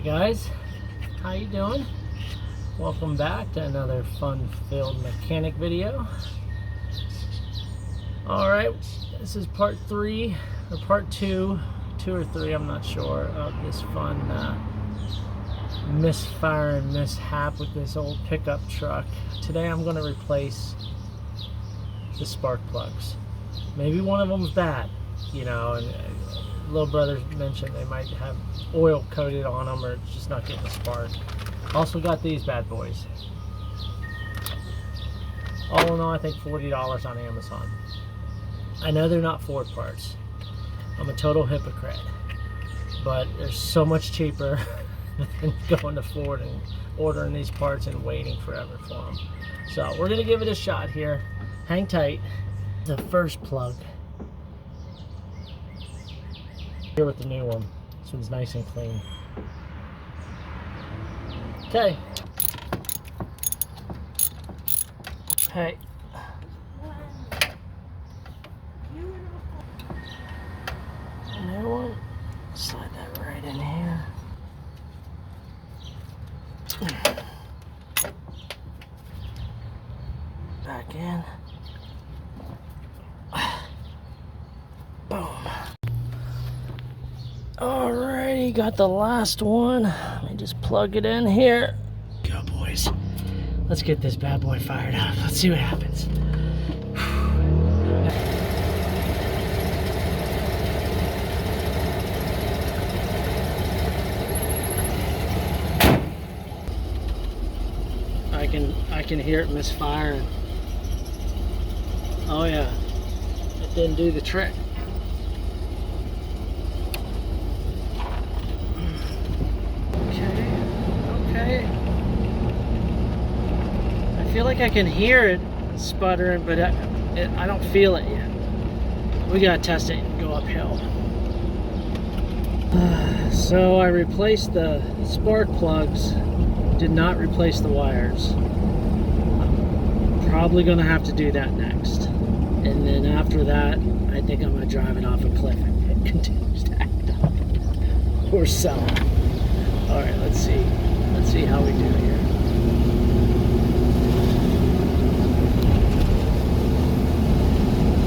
Guys, how you doing? Welcome back to another fun-filled mechanic video. Alright, this is part 3 or part 2 or 3, I'm not sure, of this fun misfire and mishap with this old pickup truck. Today I'm going to replace the spark plugs. Maybe one of them's bad, you know, and little brothers mentioned they might have oil coated on them or just not getting a spark. Also got these bad boys. All in all, I think $40 on Amazon. I know they're not Ford parts. I'm a total hypocrite, but they're so much cheaper than going to Ford and ordering these parts and waiting forever for them. So we're gonna give it a shot here. Hang tight. The first plug here with the new one. This one's nice and clean. Okay. Hey. New one. Slide that right in here. Back in. Boom. Alrighty, got the last one. Let me just plug it in here. Go, boys. Let's get this bad boy fired up. Let's see what happens. I can hear it misfiring. Oh yeah, it didn't do the trick. Okay. I feel like I can hear it sputtering, but I don't feel it yet. We gotta test it and go uphill. So I replaced the spark plugs, did not replace the wires. I'm probably gonna have to do that next. And then after that, I think I'm gonna drive it off a cliff and it continues to act up. Or sell it. Alright, let's see. Let's see how we do here.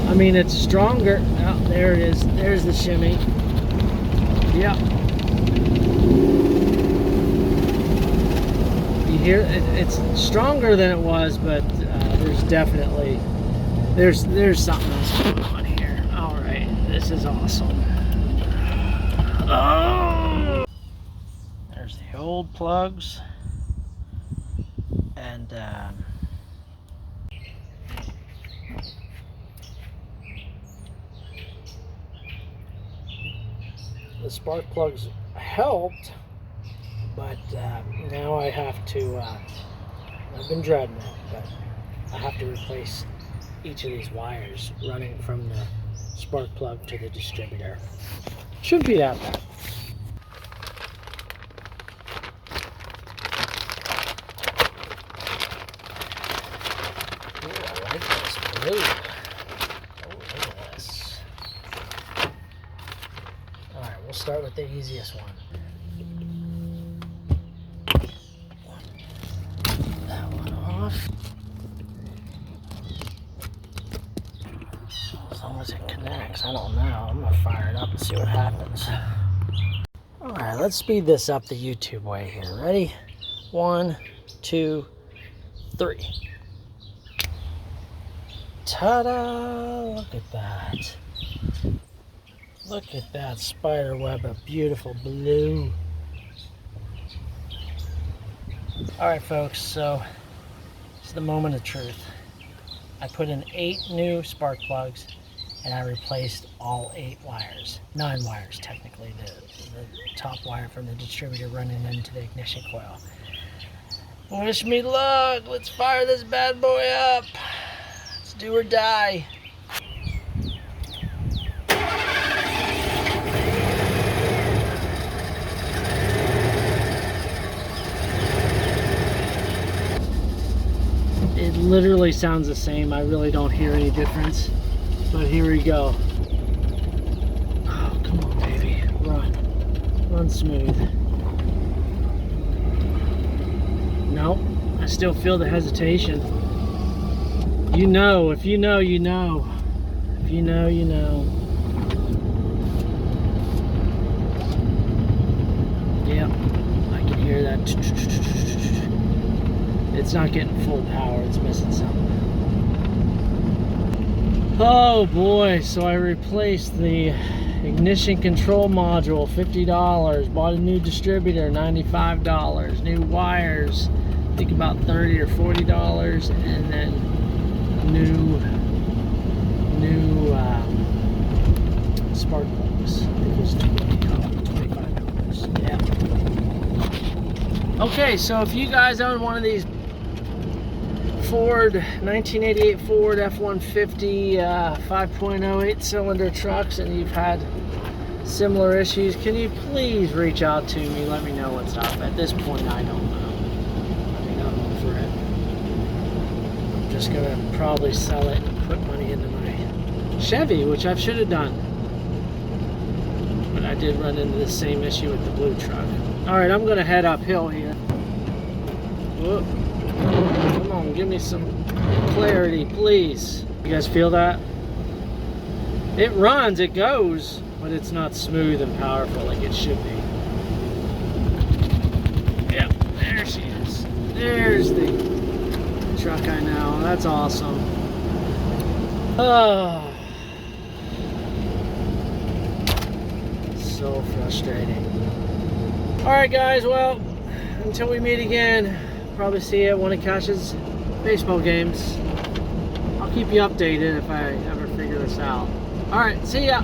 I mean, it's stronger. Oh, there it is. There's the shimmy. Yep. You hear it? It's stronger than it was, but there's definitely there's something else going on here. All right, this is awesome. Oh, there's the old plugs, and the spark plugs helped, but now I have to, I've been dreading it, but I have to replace each of these wires running from the spark plug to the distributor. Shouldn't be that bad. Ooh, I like this blue. Oh, look at this. Alright, we'll start with the easiest one. That one off. As long as it connects, I don't know. I'm gonna fire it up and see what happens. Alright, let's speed this up the YouTube way here. Ready? 1, 2, 3. Ta-da! Look at that. Look at that spider web of beautiful blue. Alright folks, so it's the moment of truth. I put in 8 new spark plugs and I replaced all 8 wires. 9 wires technically, the top wire from the distributor running into the ignition coil. Wish me luck, let's fire this bad boy up. Let's do or die. It literally sounds the same. I really don't hear any difference. But here we go. Oh, come on, baby. Run. Run smooth. I still feel the hesitation. You know, if you know, you know. If you know, you know. Yep, I can hear that. It's not getting full power, it's missing something. Oh boy, so I replaced the ignition control module, $50. Bought a new distributor, $95. New wires, I think about $30 or $40, and then new spark plugs. I think it was $25. Yeah. Okay, so if you guys own one of these 1988 Ford F150 5.0 8-cylinder trucks and you've had similar issues, can you please reach out to me? Let me know what's up. At this point, I don't know. I mean, I'm over it. I'm just gonna probably sell it and put money into my Chevy, which I should have done. But I did run into the same issue with the blue truck. All right, I'm gonna head uphill here. Whoop. Come on, give me some clarity, please. You guys feel that? It runs, it goes, but it's not smooth and powerful like it should be. Yep, there she is. There's the truck I know. That's awesome. Oh, so frustrating. All right, guys, well, until we meet again, probably see you at one of Cash's baseball games. I'll keep you updated if I ever figure this out. All right, see ya.